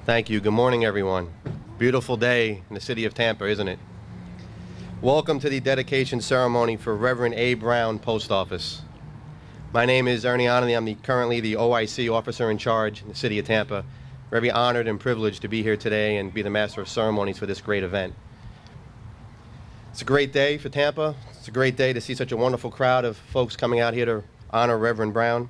Thank you. Good morning, everyone. Beautiful day in the city of Tampa, isn't it? Welcome to the dedication ceremony for Reverend A. Brown Post Office. My name is Ernie Onley. I'm currently the OIC officer in charge in the city of Tampa. Very honored and privileged to be here today and be the master of ceremonies for this great event. It's a great day for Tampa. It's a great day to see such a wonderful crowd of folks coming out here to honor Reverend Brown.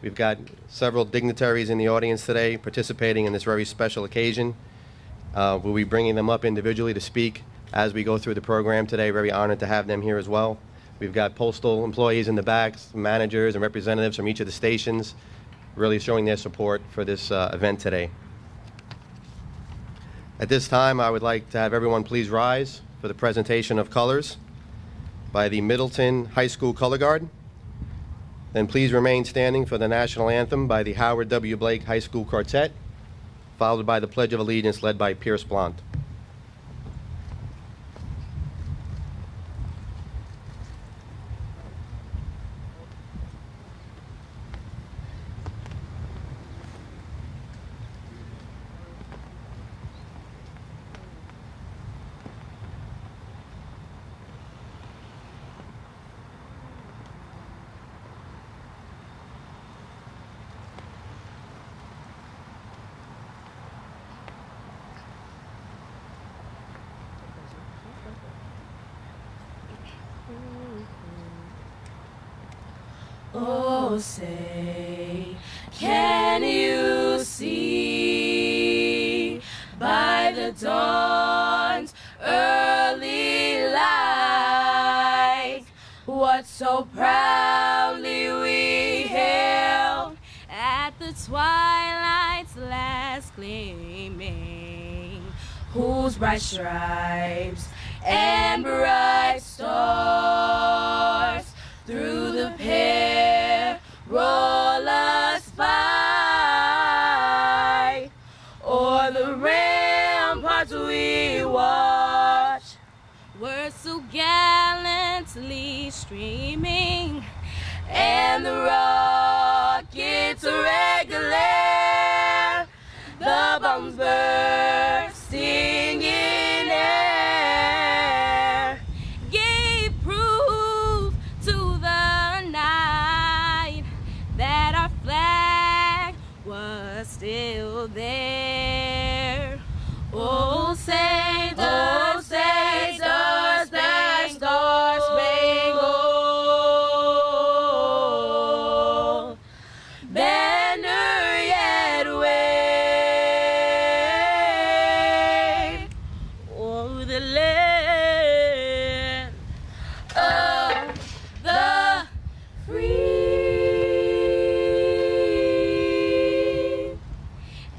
We've got several dignitaries in the audience today participating in this very special occasion. We'll be bringing them up individually to speak as we go through the program today. Very honored to have them here as well. We've got postal employees in the back, managers and representatives from each of the stations, really showing their support for this event today. At this time, I would like to have everyone please rise for the presentation of colors by the Middleton High School Color Guard. Then please remain standing for the national anthem by the Howard W. Blake High School Quartet, followed by the Pledge of Allegiance led by Pierce Blount. Oh, say, can you see by the dawn's early light what so proudly we hailed at the twilight's last gleaming, whose bright stripes and bright stars through the perilous fight, o'er the ramparts we watch, were so gallantly streaming, and the rockets regular, the bombs bursting in air, gave proof to the night that our flag was still there. Oh, say does that star-spangled banner yet wave o'er the land of the free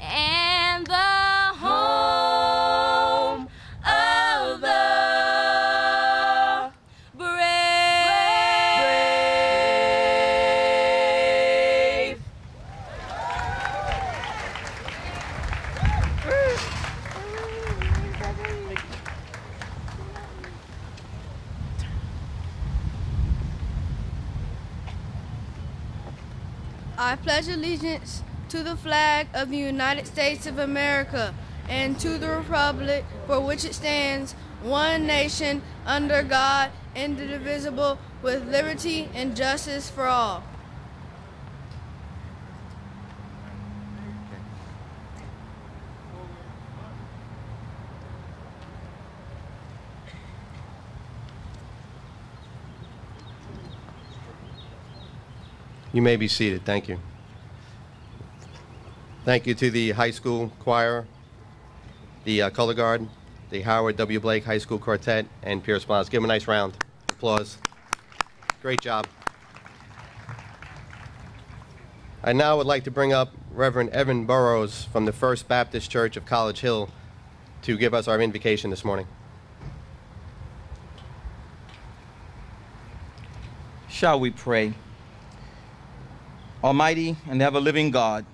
and the home of the brave. I pledge allegiance to the flag of the United States of America and to the republic for which it stands, one nation, under God, indivisible, with liberty and justice for all. You may be seated. Thank you. Thank you to the high school choir, the color guard, the Howard W. Blake High School Quartet, and Pierce Blount. Give them a nice round of applause. Great job. I now would like to bring up Reverend Evan Burrows from the First Baptist Church of College Hill to give us our invocation this morning. Shall we pray? Almighty and ever-living God,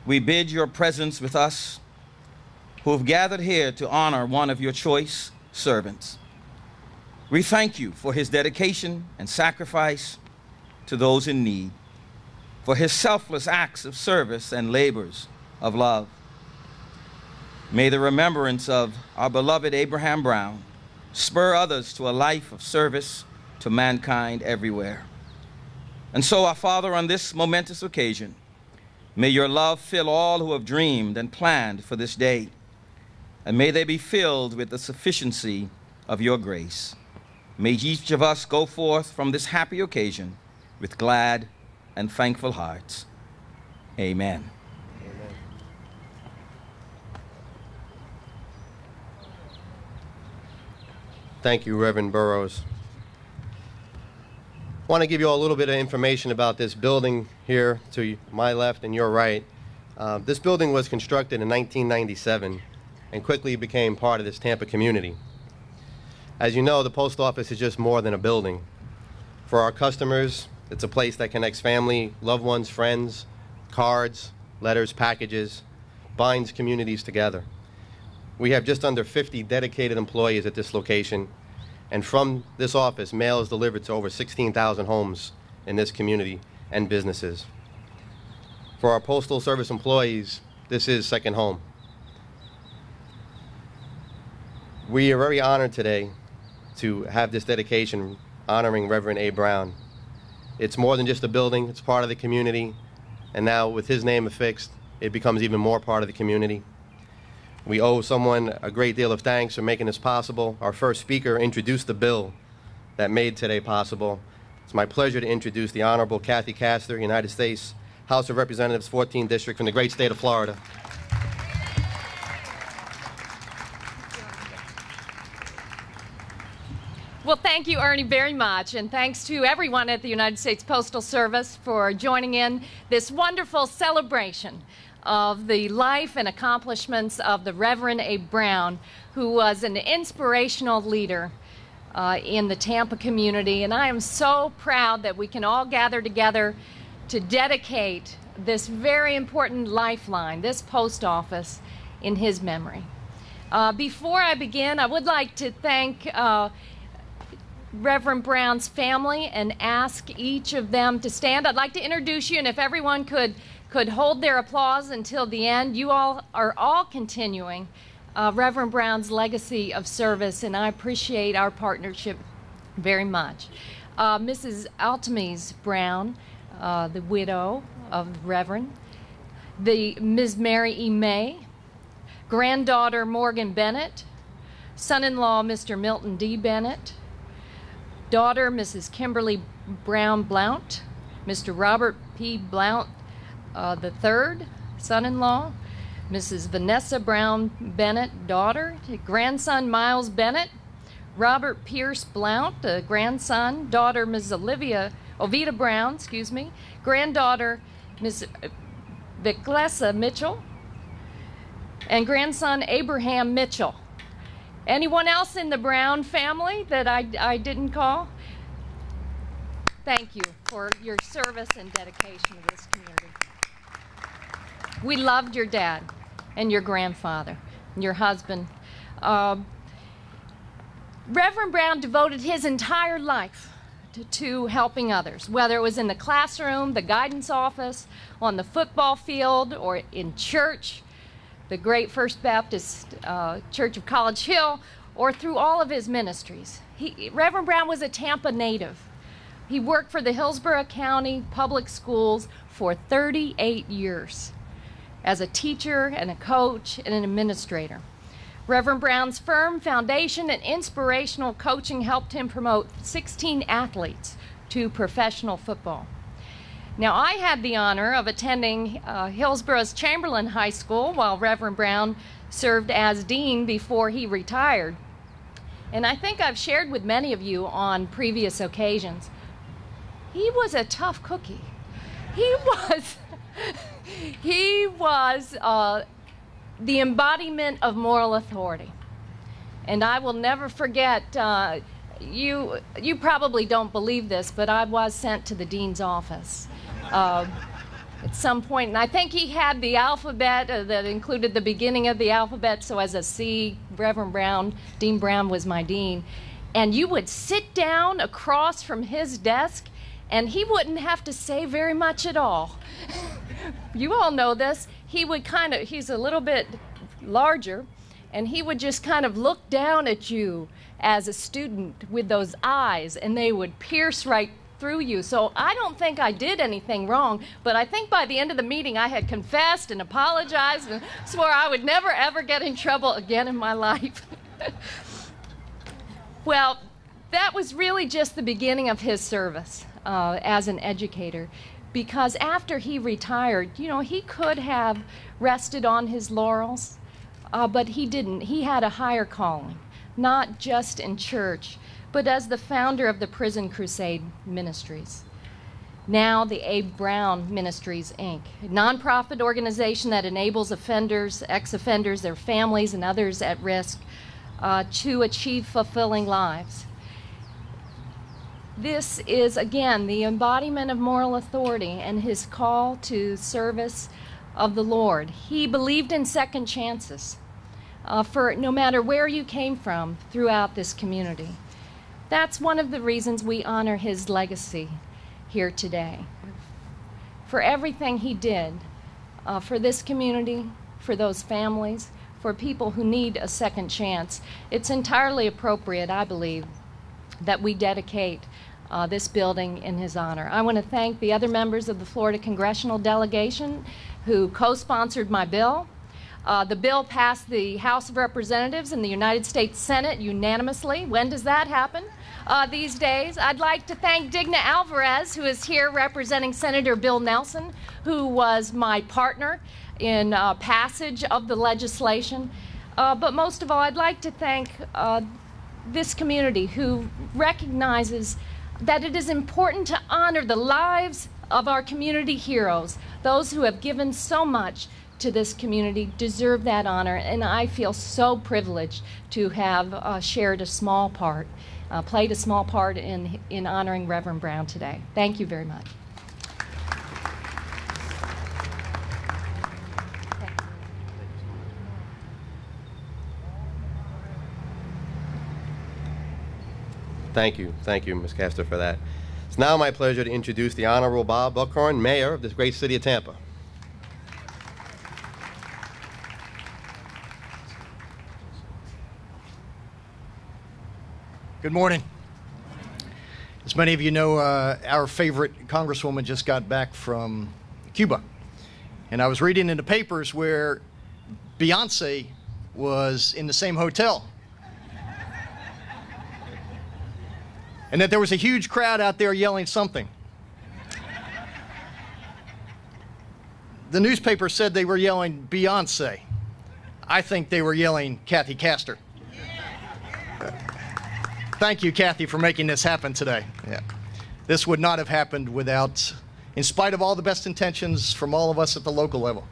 we bid your presence with us who have gathered here to honor one of your choice servants. We thank you for his dedication and sacrifice to those in need, for his selfless acts of service and labors of love. May the remembrance of our beloved Abraham Brown spur others to a life of service to mankind everywhere. And so, our Father, on this momentous occasion, may your love fill all who have dreamed and planned for this day, and may they be filled with the sufficiency of your grace. May each of us go forth from this happy occasion with glad and thankful hearts. Amen. Thank you, Reverend Burrows. I want to give you all a little bit of information about this building here to my left and your right. This building was constructed in 1997 and quickly became part of this Tampa community. As you know, the post office is just more than a building. For our customers, it's a place that connects family, loved ones, friends, cards, letters, packages, binds communities together. We have just under 50 dedicated employees at this location, and from this office, mail is delivered to over 16,000 homes in this community and businesses. For our Postal Service employees, this is second home. We are very honored today to have this dedication honoring Reverend A. Brown. It's more than just a building, it's part of the community, and now with his name affixed, it becomes even more part of the community. We owe someone a great deal of thanks for making this possible. Our first speaker introduced the bill that made today possible. It's my pleasure to introduce the Honorable Kathy Castor, United States House of Representatives, 14th District from the great state of Florida. Well, thank you, Ernie, very much, and thanks to everyone at the United States Postal Service for joining in this wonderful celebration of the life and accomplishments of the Reverend A. Brown, who was an inspirational leader in the Tampa community. And I am so proud that we can all gather together to dedicate this very important lifeline, this post office, in his memory. Before I begin, I would like to thank Reverend Brown's family and ask each of them to stand. I'd like to introduce you, and if everyone could hold their applause until the end. You all are all continuing Reverend Brown's legacy of service, and I appreciate our partnership very much. Mrs. Altemis Brown, the widow of the Reverend, Ms. Mary E. May, granddaughter Morgan Bennett, son-in-law Mr. Milton D. Bennett, daughter Mrs. Kimberly Brown Blount, Mr. Robert P. Blount the third, son-in-law, Mrs. Vanessa Brown Bennett, daughter, grandson Miles Bennett, Robert Pierce Blount, grandson, daughter Ms. Ovita Brown, granddaughter Ms. Viclessa Mitchell, and grandson Abraham Mitchell. Anyone else in the Brown family that I didn't call? Thank you for your service and dedication to this community. We loved your dad and your grandfather and your husband. Reverend Brown devoted his entire life to helping others, whether it was in the classroom, the guidance office, on the football field, or in church, the great First Baptist Church of College Hill, or through all of his ministries. Reverend Brown was a Tampa native. He worked for the Hillsborough County Public Schools for 38 years as a teacher and a coach and an administrator. Reverend Brown's firm, foundation, and inspirational coaching helped him promote 16 athletes to professional football. Now, I had the honor of attending Hillsborough's Chamberlain High School while Reverend Brown served as dean before he retired. And I think I've shared with many of you on previous occasions, he was a tough cookie. He was the embodiment of moral authority. And I will never forget, you probably don't believe this, but I was sent to the dean's office at some point, and I think he had the alphabet that included the beginning of the alphabet, so as a C, Reverend Brown, Dean Brown was my dean, and you would sit down across from his desk And he wouldn't have to say very much at all. You all know this. He would he's a little bit larger, and he would just kind of look down at you as a student with those eyes, and they would pierce right through you. So I don't think I did anything wrong, but I think by the end of the meeting I had confessed and apologized and swore I would never ever get in trouble again in my life. Well, that was really just the beginning of his service as an educator, because after he retired, you know, he could have rested on his laurels, but he didn't. He had a higher calling, not just in church, but as the founder of the Prison Crusade Ministries. Now the Abe Brown Ministries, Inc., a nonprofit organization that enables offenders, ex-offenders, their families, and others at risk to achieve fulfilling lives. This is, again, the embodiment of moral authority and his call to service of the Lord. He believed in second chances for no matter where you came from throughout this community. That's one of the reasons we honor his legacy here today. For everything he did for this community, for those families, for people who need a second chance, it's entirely appropriate, I believe, that we dedicate this building in his honor. I want to thank the other members of the Florida Congressional Delegation who co-sponsored my bill. The bill passed the House of Representatives and the United States Senate unanimously. When does that happen? These days. I'd like to thank Digna Alvarez, who is here representing Senator Bill Nelson, who was my partner in passage of the legislation. But most of all, I'd like to thank this community who recognizes that it is important to honor the lives of our community heroes. Those who have given so much to this community deserve that honor, and I feel so privileged to have shared a small part, played a small part in honoring Reverend Brown today. Thank you very much. Thank you, Ms. Castor, for that. It's now my pleasure to introduce the Honorable Bob Buckhorn, Mayor of this great city of Tampa. Good morning. As many of you know, our favorite Congresswoman just got back from Cuba. And I was reading in the papers where Beyonce was in the same hotel. And that there was a huge crowd out there yelling something. The newspaper said they were yelling Beyonce. I think they were yelling Kathy Castor. Thank you, Kathy, for making this happen today. Yeah. This would not have happened without, in spite of all the best intentions from all of us at the local level,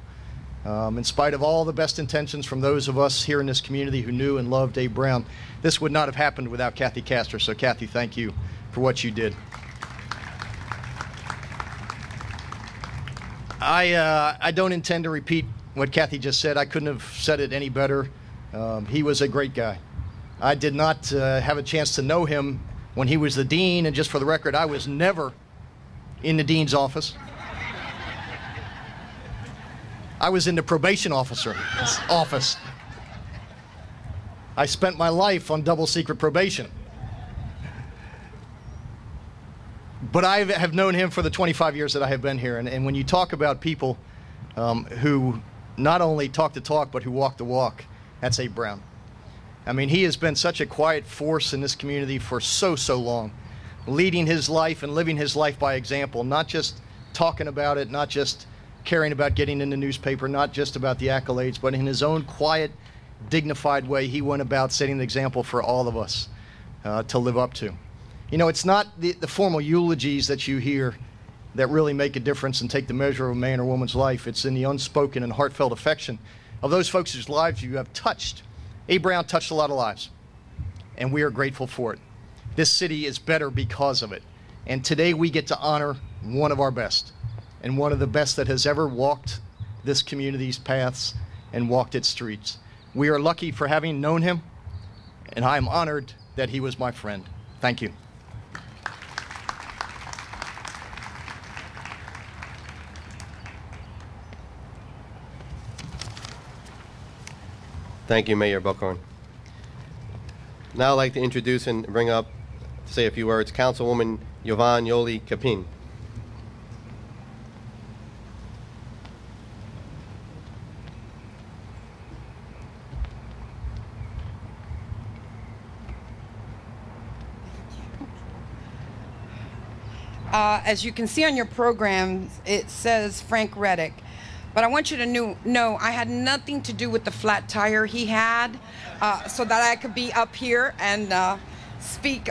in spite of all the best intentions from those of us here in this community who knew and loved Abe Brown, this would not have happened without Kathy Castor. So, Kathy, thank you for what you did. I don't intend to repeat what Kathy just said. I couldn't have said it any better. He was a great guy. I did not have a chance to know him when he was the dean, and just for the record, I was never in the dean's office. I was in the probation officer's office. I spent my life on double secret probation. But I have known him for the 25 years that I have been here, and when you talk about people who not only talk the talk, but who walk the walk, that's Abe Brown. I mean, he has been such a quiet force in this community for so long, leading his life and living his life by example, not just talking about it, not just caring about getting in the newspaper, not just about the accolades, but in his own quiet, dignified way, he went about setting an example for all of us to live up to. You know, it's not the formal eulogies that you hear that really make a difference and take the measure of a man or woman's life. It's in the unspoken and heartfelt affection of those folks whose lives you have touched. Abe Brown touched a lot of lives, and we are grateful for it. This city is better because of it. And today we get to honor one of our best, and one of the best that has ever walked this community's paths and walked its streets. We are lucky for having known him, and I am honored that he was my friend. Thank you. Thank you, Mayor Buckhorn. Now I'd like to introduce and bring up to say a few words Councilwoman Yovan Yoli Capin. As you can see on your program, it says Frank Reddick. But I want you to know I had nothing to do with the flat tire he had, so that I could be up here and speak.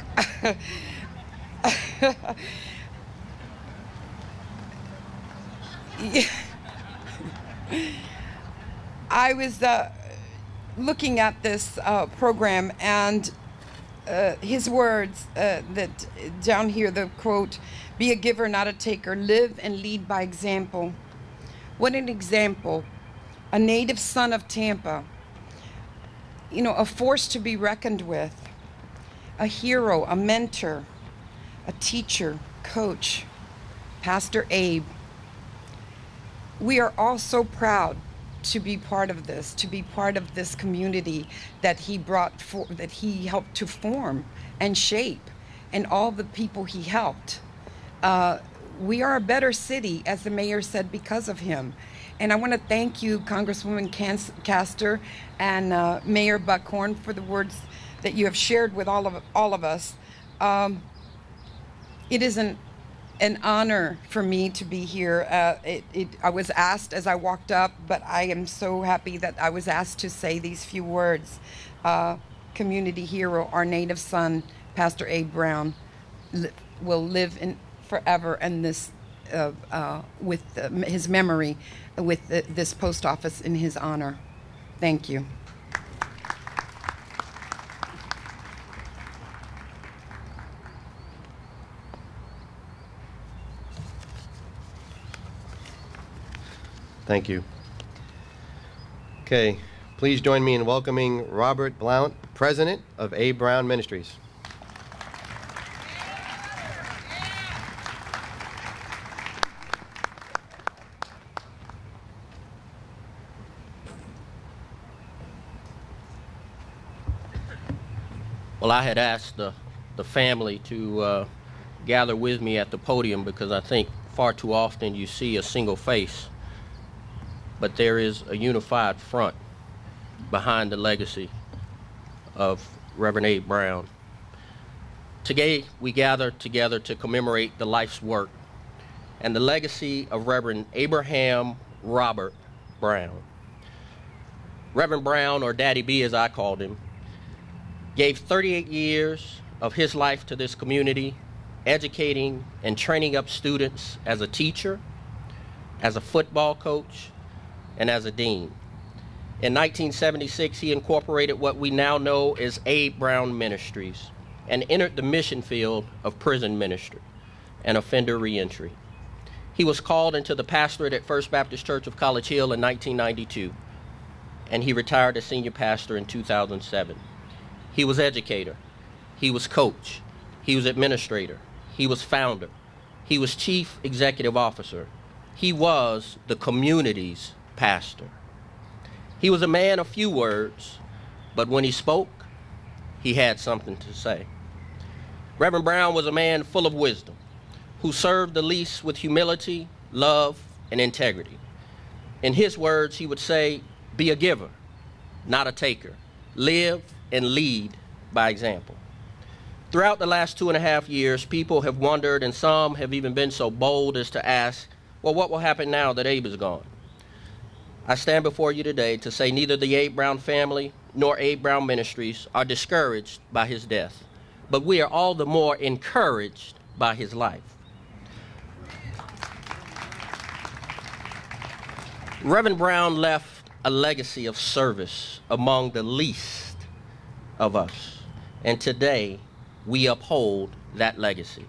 I was looking at this program, and his words that down here, the quote, "Be a giver, not a taker. Live and lead by example." What an example. A native son of Tampa. You know, a force to be reckoned with. A hero, a mentor, a teacher, coach, Pastor Abe. We are all so proud to be part of this, to be part of this community that he that he helped to form and shape, and all the people he helped. We are a better city, as the mayor said, because of him. And I want to thank you, Congresswoman Castor and Mayor Buckhorn, for the words that you have shared with all of us. It is an honor for me to be here. I was asked as I walked up, but I am so happy that I was asked to say these few words. Community hero, our native son, Pastor Abe Brown, will live in forever, and this with his memory, with this post office in his honor. Thank you. Thank you. Okay, please join me in welcoming Robert Blount, President of A. Brown Ministries. Well, I had asked the family to gather with me at the podium because I think far too often you see a single face, but there is a unified front behind the legacy of Reverend A. Brown. Today, we gather together to commemorate the life's work and the legacy of Reverend Abraham Robert Brown. Reverend Brown, or Daddy B as I called him, gave 38 years of his life to this community, educating and training up students as a teacher, as a football coach, and as a dean. In 1976, he incorporated what we now know as A. Brown Ministries and entered the mission field of prison ministry and offender reentry. He was called into the pastorate at First Baptist Church of College Hill in 1992, and he retired as senior pastor in 2007. He was educator, he was coach, he was administrator, he was founder, he was chief executive officer, he was the community's pastor. He was a man of few words, but when he spoke, he had something to say. Reverend Brown was a man full of wisdom, who served the least with humility, love, and integrity. In his words, he would say, "Be a giver, not a taker. Live and lead by example." Throughout the last 2.5 years, people have wondered, and some have even been so bold as to ask, well, what will happen now that Abe is gone? I stand before you today to say neither the Abe Brown family nor Abe Brown Ministries are discouraged by his death, but we are all the more encouraged by his life. Reverend Brown left a legacy of service among the least of us, and today we uphold that legacy.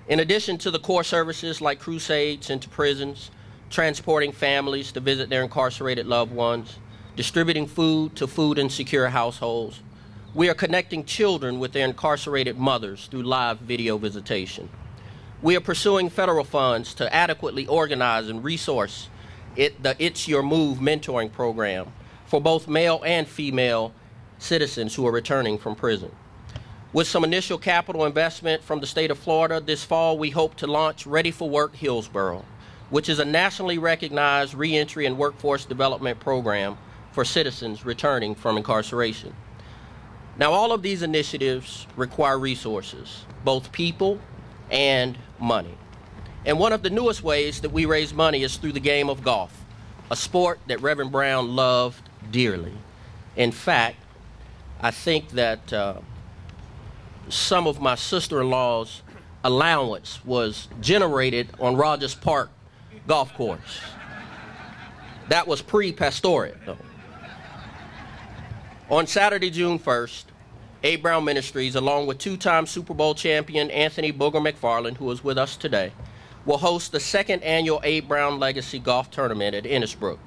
In addition to the core services like crusades into prisons, transporting families to visit their incarcerated loved ones, distributing food to food insecure households, we are connecting children with their incarcerated mothers through live video visitation. We are pursuing federal funds to adequately organize and resource the It's Your Move mentoring program for both male and female citizens who are returning from prison. With some initial capital investment from the state of Florida, this fall we hope to launch Ready for Work Hillsborough, which is a nationally recognized reentry and workforce development program for citizens returning from incarceration. Now, all of these initiatives require resources, both people and money. And one of the newest ways that we raise money is through the game of golf, a sport that Reverend Brown loved dearly. In fact, I think that some of my sister-in-law's allowance was generated on Rogers Park golf course. That was pre-pastorate, though. On Saturday, June 1st, Abe Brown Ministries, along with two-time Super Bowl champion Anthony Booger McFarland, who is with us today, will host the second annual Abe Brown Legacy Golf Tournament at Innisbrook.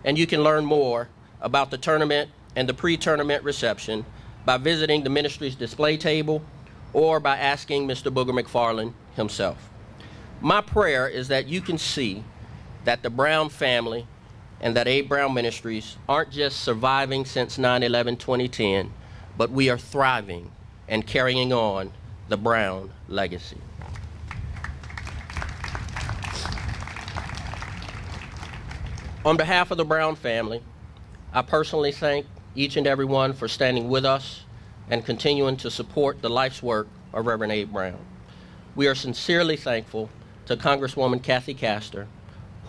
And you can learn more about the tournament and the pre-tournament reception by visiting the ministry's display table or by asking Mr. Booger McFarland himself. My prayer is that you can see that the Brown family and that Abe Brown Ministries aren't just surviving since 9/11/2010, but we are thriving and carrying on the Brown legacy. On behalf of the Brown family, I personally thank each and every one for standing with us and continuing to support the life's work of Reverend Abe Brown. We are sincerely thankful to Congresswoman Kathy Castor,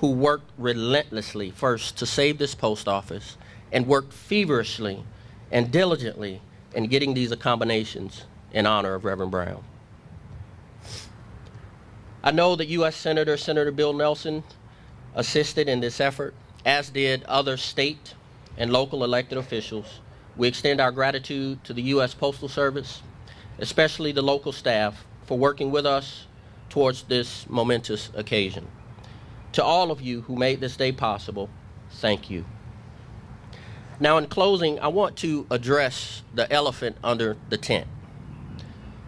who worked relentlessly first to save this post office and worked feverishly and diligently in getting these accommodations in honor of Reverend Brown. I know that U.S. Senator Bill Nelson assisted in this effort, as did other state and local elected officials. We extend our gratitude to the U.S. Postal Service, especially the local staff, for working with us towards this momentous occasion. To all of you who made this day possible, thank you. Now, in closing, I want to address the elephant under the tent.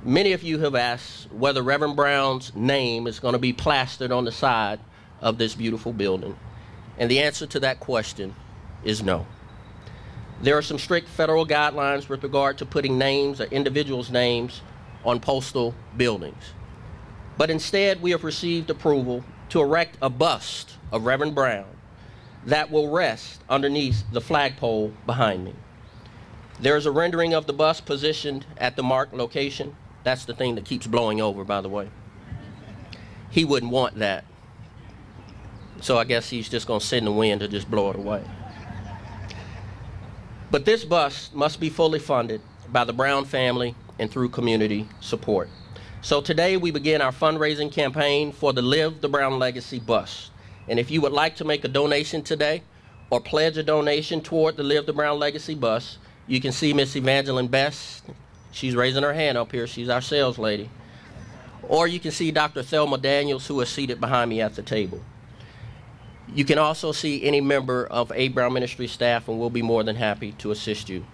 Many of you have asked whether Reverend Brown's name is going to be plastered on the side of this beautiful building. And the answer to that question is no. There are some strict federal guidelines with regard to putting names or individuals' names on postal buildings. But instead, we have received approval to erect a bust of Reverend Brown that will rest underneath the flagpole behind me. There is a rendering of the bust positioned at the marked location. That's the thing that keeps blowing over, by the way. He wouldn't want that. So I guess he's just going to sit in the wind to just blow it away. But this bust must be fully funded by the Brown family and through community support. So today we begin our fundraising campaign for the Live the Brown Legacy bust. And if you would like to make a donation today or pledge a donation toward the Live the Brown Legacy bust, you can see Miss Evangeline Best. She's raising her hand up here. She's our sales lady. Or you can see Dr. Thelma Daniels, who is seated behind me at the table. You can also see any member of Abe Brown Ministry staff, and we'll be more than happy to assist you.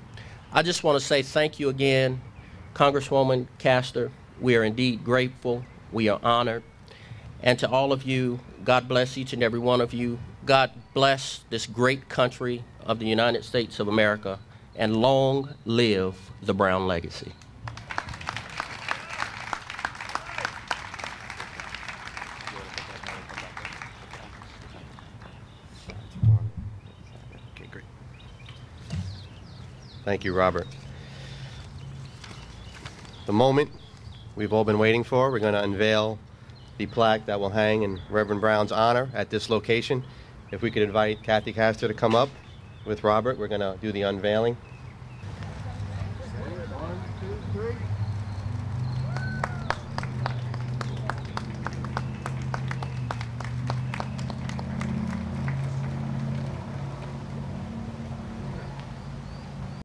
I just want to say thank you again, Congresswoman Castor. We are indeed grateful. We are honored. And to all of you, God bless each and every one of you. God bless this great country of the United States of America, and long live the Brown legacy. Okay, great. Thank you, Robert. The moment we've all been waiting for. We're going to unveil the plaque that will hang in Reverend Brown's honor at this location. If we could invite Kathy Castor to come up with Robert, we're going to do the unveiling.